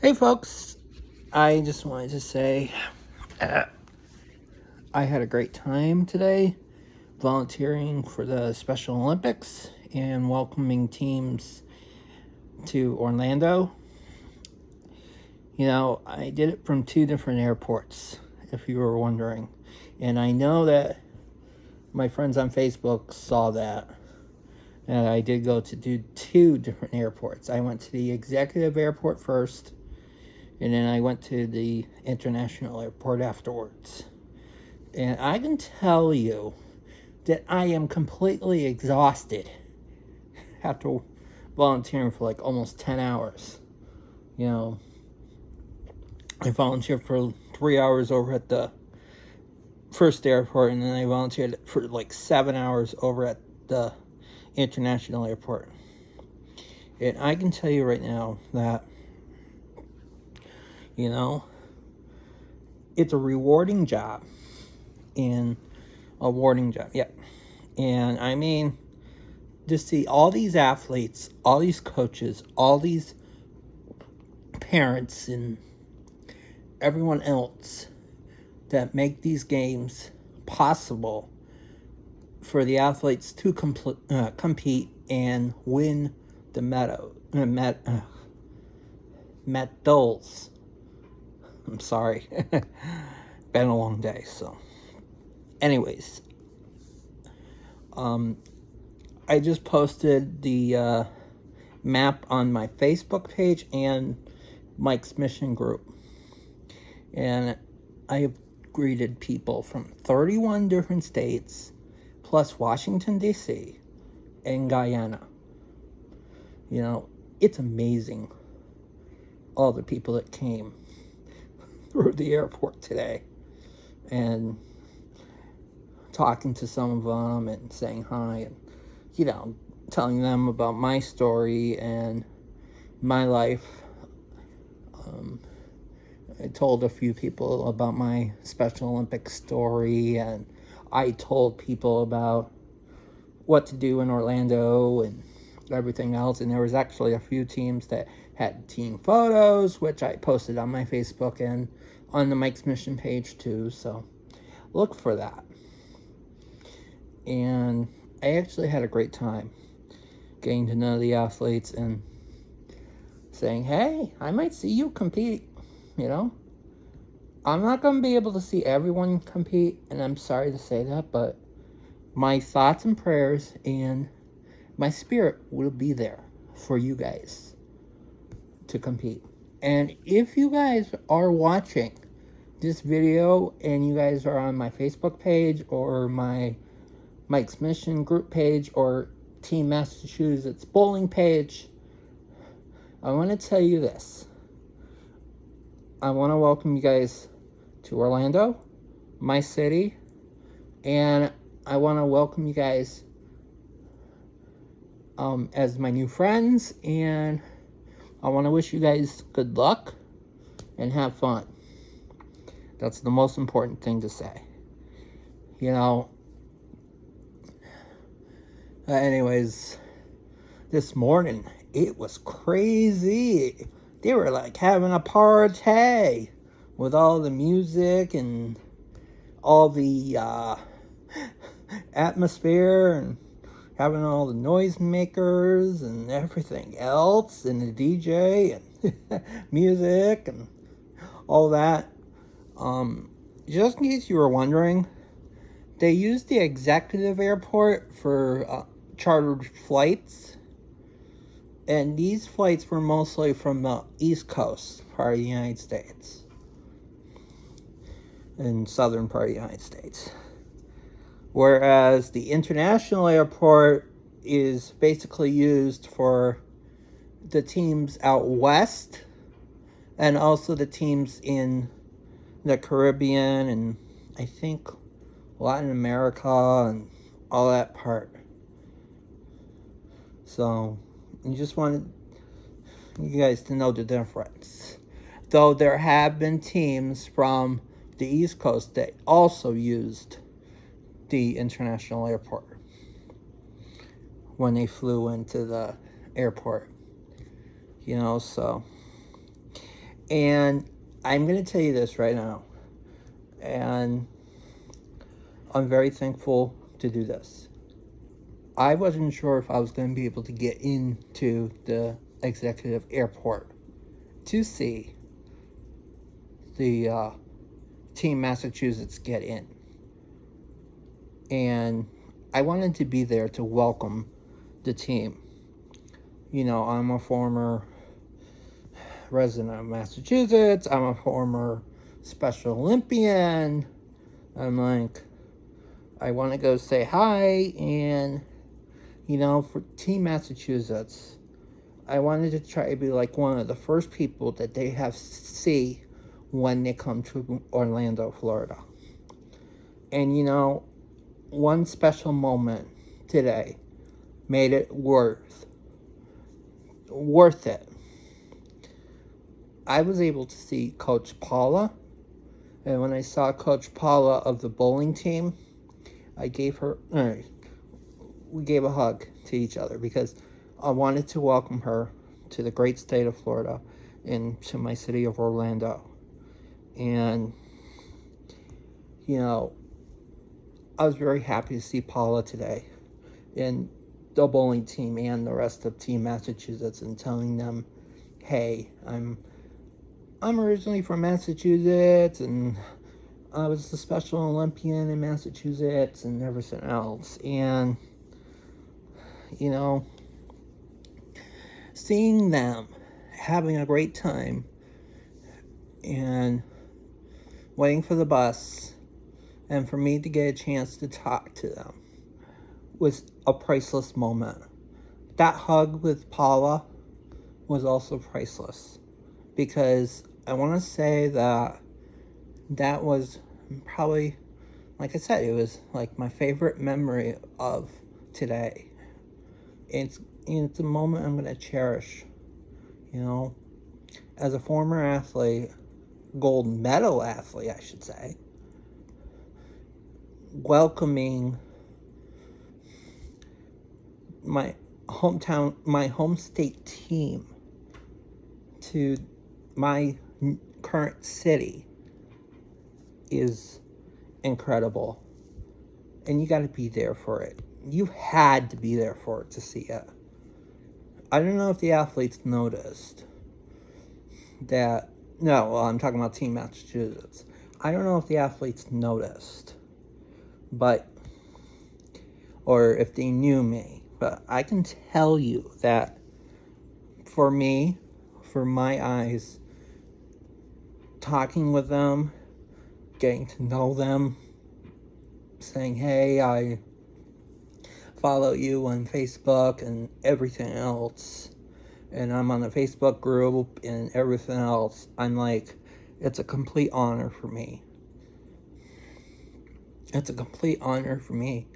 Hey folks, I just wanted to say I had a great time today volunteering for the Special Olympics and welcoming teams to Orlando. You know, I did it from 2 different airports, if you were wondering. And I know that my friends on Facebook saw that. And I did go to do 2 different airports. I went to the executive airport first, and then I went to the international airport afterwards. And I can tell you that I am completely exhausted after volunteering for like almost 10 hours. You know, I volunteered for 3 hours over at the first airport, and then I volunteered for like 7 hours over at the international airport. And I can tell you right now that, you know, it's a rewarding job and a rewarding job. Yeah. And I mean, to see all these athletes, all these coaches, all these parents, and everyone else that make these games possible for the athletes to compete and win the medals. I'm sorry. Been a long day, so. Anyways, I just posted the map on my Facebook page and Mike's Mission group. And I have greeted people from 31 different states, plus Washington, D.C., and Guyana. You know, it's amazing, all the people that came through the airport today. And talking to some of them and saying hi and, you know, telling them about my story and my life. I told a few people about my Special Olympics story, and I told people about what to do in Orlando and everything else. And there was actually a few teams that had team photos, which I posted on my Facebook and on the Mike's Mission page too. So look for that. And I actually had a great time getting to know the athletes and saying, hey, I might see you compete. You know, I'm not going to be able to see everyone compete, and I'm sorry to say that, but my thoughts and prayers and my spirit will be there for you guys to compete. And if you guys are watching this video and you guys are on my Facebook page or my Mike's Mission group page or Team Massachusetts bowling page, I want to tell you this. I want to welcome you guys to Orlando, my city, and I want to welcome you guys as my new friends, and I want to wish you guys good luck and have fun. That's the most important thing to say. You know, anyways, this morning, it was crazy. They were like having a party with all the music and all the atmosphere and having all the noisemakers and everything else and the DJ and music and all that. Just in case you were wondering, they used the executive airport for chartered flights. And these flights were mostly from the East Coast part of the United States. And southern part of the United States. Whereas the international airport is basically used for the teams out west and also the teams in the Caribbean and I think Latin America and all that part. So I just wanted you guys to know the difference. Though there have been teams from the East Coast that also used the international airport when they flew into the airport. You know, so And I'm going to tell you this right now. And I'm very thankful to do this. I wasn't sure if I was going to be able to get into the executive airport to see the Team Massachusetts get in. And I wanted to be there to welcome the team. You know, I'm a former resident of Massachusetts. I'm a former Special Olympian. I'm like, I want to go say hi. And, you know, for Team Massachusetts, I wanted to try to be like one of the first people that they have see when they come to Orlando, Florida. And, you know, one special moment today made it worth it. I was able to see Coach Paula, and when I saw Coach Paula of the bowling team, we gave a hug to each other because I wanted to welcome her to the great state of Florida and to my city of Orlando. And, you know, I was very happy to see Paula today and the bowling team and the rest of Team Massachusetts, and telling them, hey, I'm originally from Massachusetts, and I was the Special Olympian in Massachusetts and everything else. And, you know, seeing them having a great time and waiting for the bus, and for me to get a chance to talk to them, was a priceless moment. That hug with Paula was also priceless, because I want to say that was probably, like I said, it was like my favorite memory of today. It's a moment I'm going to cherish, you know, as a former athlete, gold medal athlete, I should say, welcoming my home state team to my current city is incredible. And you got to be there for it. You had to be there for it to see it. I don't know if the athletes noticed that. No, well, I'm talking about Team Massachusetts. I don't know if the athletes noticed, or if they knew me, but I can tell you that for me, for my eyes, talking with them, getting to know them, saying, hey, I follow you on Facebook and everything else, and I'm on the Facebook group and everything else, I'm like, it's a complete honor for me. It's a complete honor for me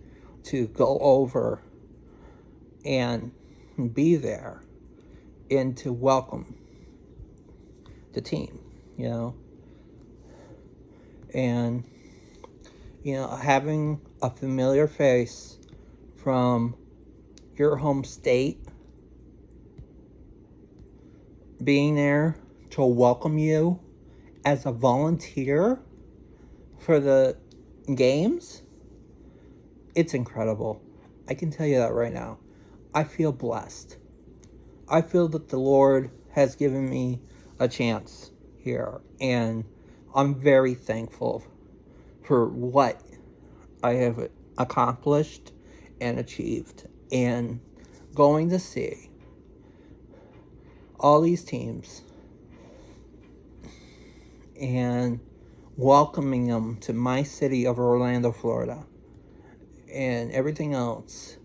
to go over and be there and to welcome the team, you know. And, you know, having a familiar face from your home state being there to welcome you as a volunteer for the games, it's incredible. I can tell you that right now. I feel blessed. I feel that the Lord has given me a chance here, and I'm very thankful for what I have accomplished and achieved, and going to see all these teams and welcoming them to my city of Orlando, Florida, and everything else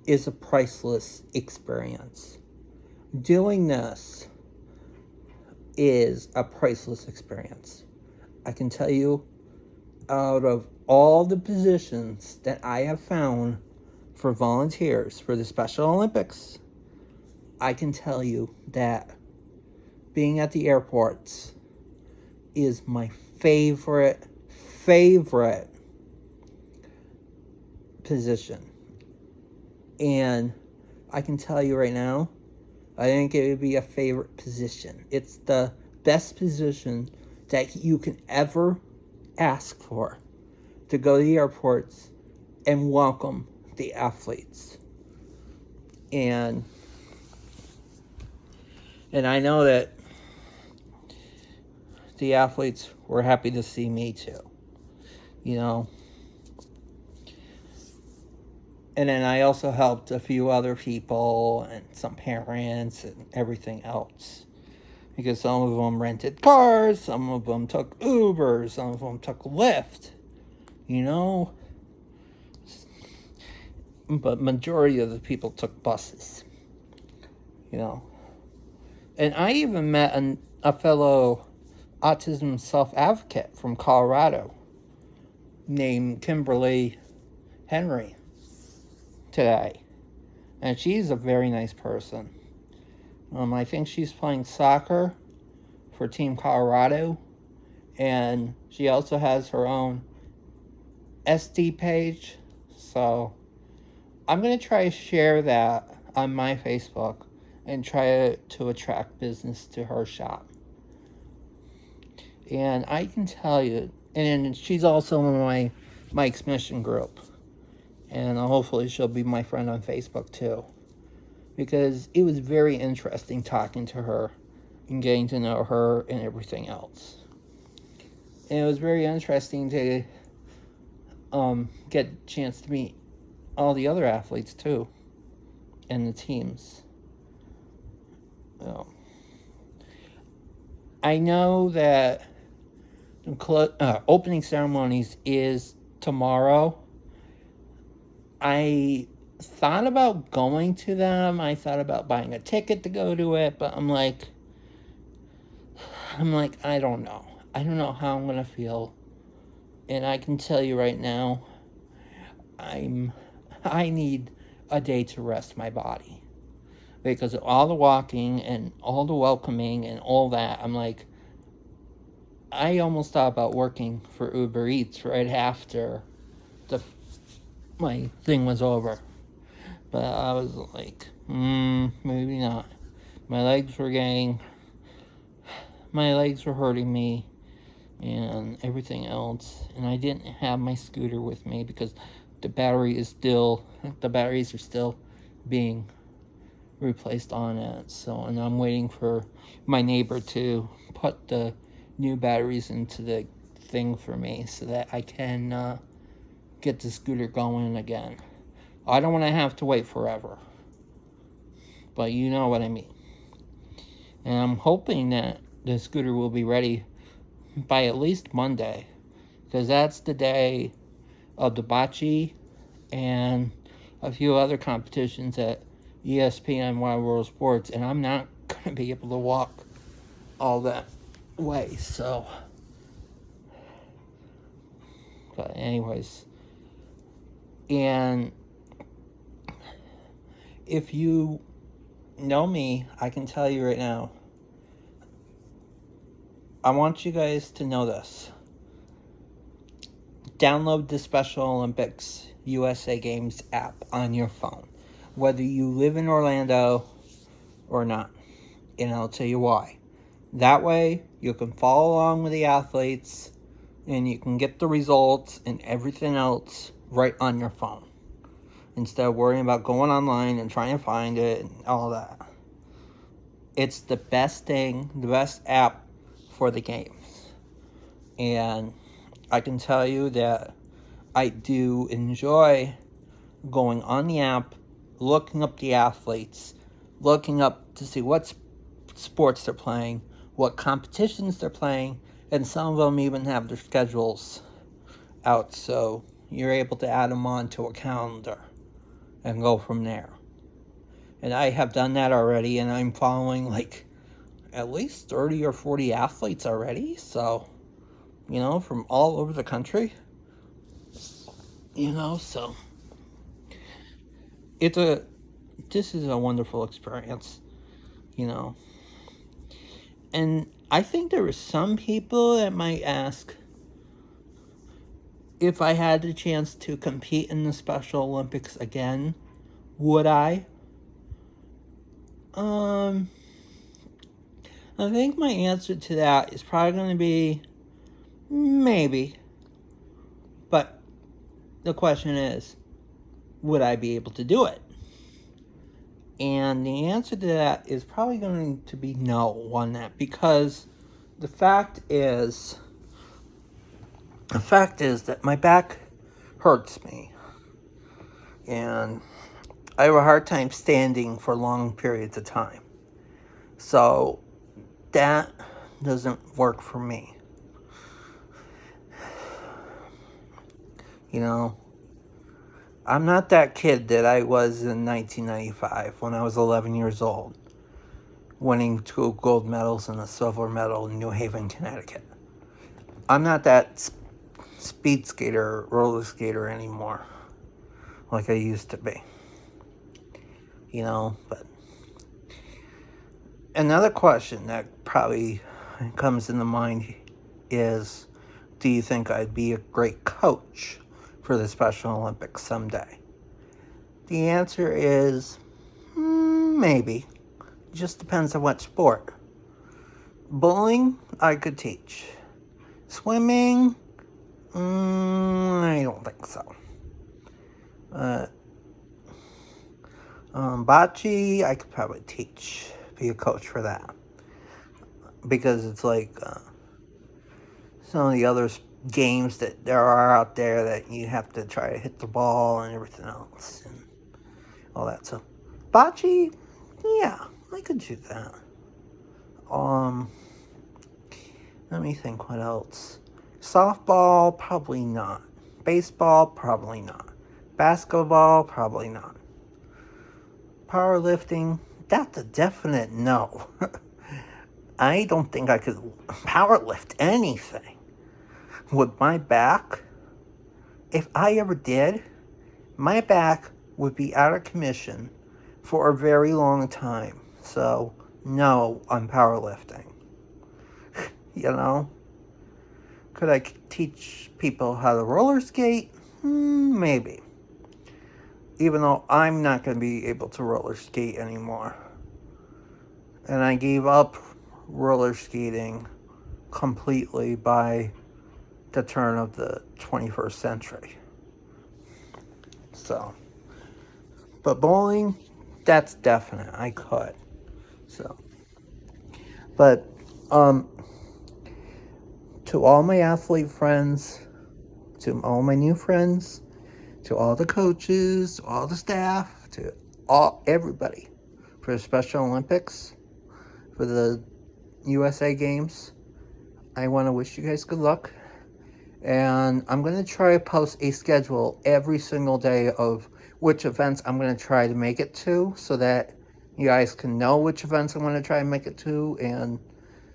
is a priceless experience. Doing this is a priceless experience. I can tell you, out of all the positions that I have found for volunteers for the Special Olympics, I can tell you that being at the airports is my favorite position. And I can tell you right now, I think it would be a favorite position. It's the best position that you can ever ask for, to go to the airports and welcome the athletes. And I know that the athletes were happy to see me too, you know. And then I also helped a few other people and some parents and everything else. Because some of them rented cars, some of them took Uber, some of them took Lyft, you know. But majority of the people took buses, you know. And I even met a fellow autism self-advocate from Colorado named Kimberly Henry today. And she's a very nice person. I think she's playing soccer for Team Colorado. And she also has her own SD page. So I'm going to try to share that on my Facebook and try to attract business to her shop. And I can tell you, and she's also in my Mike's Mission group. And hopefully she'll be my friend on Facebook too. Because it was very interesting talking to her and getting to know her and everything else. And it was very interesting to get a chance to meet all the other athletes too. And the teams. I know that opening ceremonies is tomorrow. I thought about going to them. I thought about buying a ticket to go to it, but I'm like, I don't know. I don't know how I'm going to feel. And I can tell you right now, I need a day to rest my body. Because of all the walking and all the welcoming and all that, I'm like, I almost thought about working for Uber Eats right after my thing was over. But I was like, maybe not. My legs were hurting me and everything else. And I didn't have my scooter with me because the batteries are still being replaced on it. So, and I'm waiting for my neighbor to put the new batteries into the thing for me so that I can get the scooter going again. I don't want to have to wait forever, but you know what I mean. And I'm hoping that the scooter will be ready by at least Monday, because that's the day of the bocce and a few other competitions at ESPN Wide World Sports, and I'm not going to be able to walk all that way, so. But anyways, and if you know me, I can tell you right now, I want you guys to know this. Download the Special Olympics USA Games app on your phone, whether you live in Orlando or not. And I'll tell you why. That way, you can follow along with the athletes, and you can get the results and everything else right on your phone, instead of worrying about going online and trying to find it and all that. It's the best thing, the best app for the games. And I can tell you that I do enjoy going on the app, looking up the athletes, looking up to see what sports they're playing, what competitions they're playing, and some of them even have their schedules out, so you're able to add them onto a calendar and go from there. And I have done that already, and I'm following like at least 30 or 40 athletes already, so, you know, from all over the country, you know, so this is a wonderful experience, you know. And I think there are some people that might ask, if I had the chance to compete in the Special Olympics again, would I? I think my answer to that is probably going to be maybe. But the question is, would I be able to do it? And the answer to that is probably going to be no on that, because the fact is that my back hurts me. And I have a hard time standing for long periods of time. So that doesn't work for me. You know, I'm not that kid that I was in 1995 when I was 11 years old, winning 2 gold medals and a silver medal in New Haven, Connecticut. I'm not that speed skater, roller skater anymore like I used to be. You know, but another question that probably comes into mind is, do you think I'd be a great coach for the Special Olympics someday? The answer is maybe. Just depends on what sport. Bowling, I could teach. Swimming, I don't think so. Bocce, I could probably teach, be a coach for that. Because it's like some of the other games that there are out there that you have to try to hit the ball and everything else and all that. So, bocce, yeah, I could do that. Let me think what else. Softball, probably not. Baseball, probably not. Basketball, probably not. Powerlifting, that's a definite no. I don't think I could powerlift anything. With my back, if I ever did, my back would be out of commission for a very long time. So, no on powerlifting. You know? Could I teach people how to roller skate? Maybe. Even though I'm not going to be able to roller skate anymore. And I gave up roller skating completely by the turn of the 21st century. So, but bowling, that's definite. I could. So, but to all my athlete friends, to all my new friends, to all the coaches, to all the staff, to everybody for the Special Olympics, for the USA Games, I want to wish you guys good luck. And I'm going to try to post a schedule every single day of which events I'm going to try to make it to, so that you guys can know which events I'm going to try to make it to and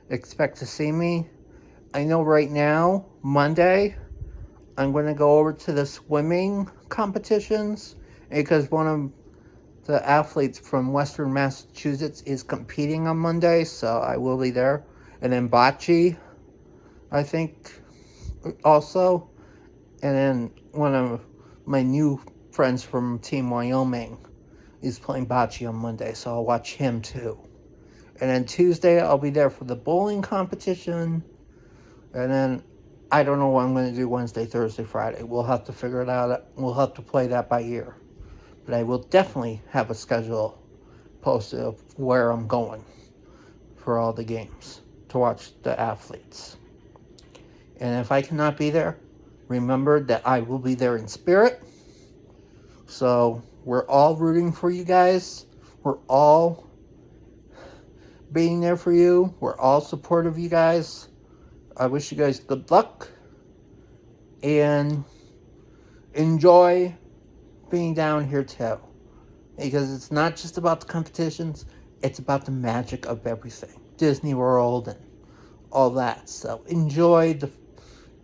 expect to see me. I know right now, Monday, I'm going to go over to the swimming competitions because one of the athletes from Western Massachusetts is competing on Monday, so I will be there. And then bocce, I think, also. And then one of my new friends from Team Wyoming is playing bocce on Monday, so I'll watch him too. And then Tuesday, I'll be there for the bowling competition. And then I don't know what I'm going to do Wednesday, Thursday, Friday. We'll have to figure it out. We'll have to play that by ear. But I will definitely have a schedule posted of where I'm going for all the games to watch the athletes. And if I cannot be there, remember that I will be there in spirit. So we're all rooting for you guys. We're all being there for you. We're all supportive of you guys. I wish you guys good luck and enjoy being down here too, because it's not just about the competitions, it's about the magic of everything, Disney World and all that. So enjoy the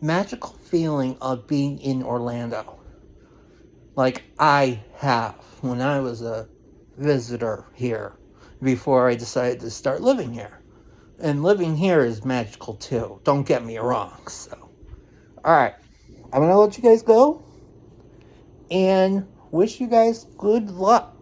magical feeling of being in Orlando, like I have when I was a visitor here before I decided to start living here. And living here is magical too. Don't get me wrong. So, alright. I'm going to let you guys go. And wish you guys good luck.